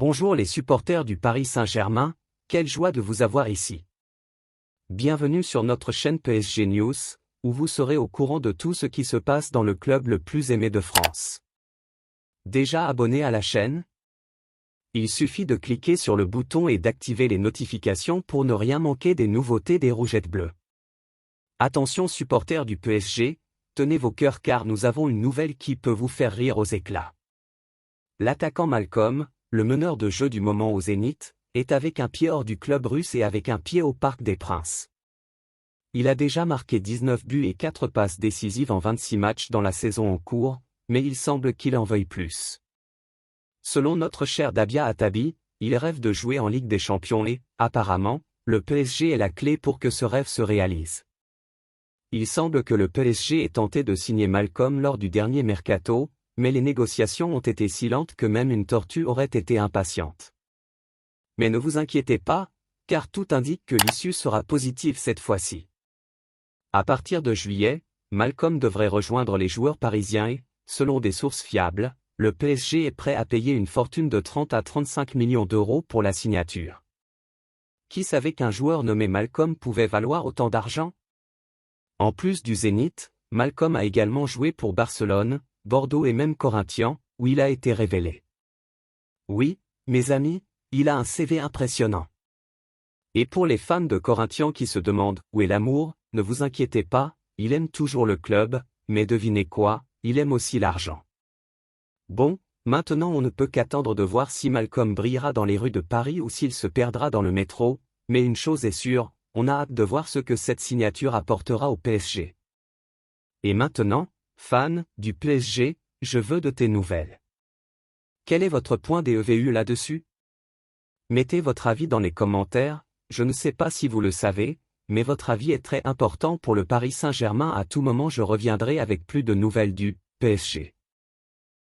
Bonjour les supporters du Paris Saint-Germain, quelle joie de vous avoir ici. Bienvenue sur notre chaîne PSG News, où vous serez au courant de tout ce qui se passe dans le club le plus aimé de France. Déjà abonné à la chaîne? Il suffit de cliquer sur le bouton et d'activer les notifications pour ne rien manquer des nouveautés des Rougettes Bleues. Attention supporters du PSG, tenez vos cœurs car nous avons une nouvelle qui peut vous faire rire aux éclats. L'attaquant Malcom, le meneur de jeu du moment au Zénith, est avec un pied hors du club russe et avec un pied au Parc des Princes. Il a déjà marqué 19 buts et 4 passes décisives en 26 matchs dans la saison en cours, mais il semble qu'il en veuille plus. Selon notre cher Dabia Atabi, il rêve de jouer en Ligue des Champions et, apparemment, le PSG est la clé pour que ce rêve se réalise. Il semble que le PSG ait tenté de signer Malcom lors du dernier mercato, mais les négociations ont été si lentes que même une tortue aurait été impatiente. Mais ne vous inquiétez pas, car tout indique que l'issue sera positive cette fois-ci. À partir de juillet, Malcom devrait rejoindre les joueurs parisiens et, selon des sources fiables, le PSG est prêt à payer une fortune de 30 à 35 millions d'euros pour la signature. Qui savait qu'un joueur nommé Malcom pouvait valoir autant d'argent? En plus du Zénith, Malcom a également joué pour Barcelone, Bordeaux et même Corinthians, où il a été révélé. Oui, mes amis, il a un CV impressionnant. Et pour les fans de Corinthians qui se demandent où est l'amour, ne vous inquiétez pas, il aime toujours le club, mais devinez quoi, il aime aussi l'argent. Bon, maintenant on ne peut qu'attendre de voir si Malcom brillera dans les rues de Paris ou s'il se perdra dans le métro, mais une chose est sûre, on a hâte de voir ce que cette signature apportera au PSG. Et maintenant, fan du PSG, je veux de tes nouvelles. Quel est votre point DEVU là-dessus? Mettez votre avis dans les commentaires, je ne sais pas si vous le savez, mais votre avis est très important pour le Paris Saint-Germain. À tout moment je reviendrai avec plus de nouvelles du PSG.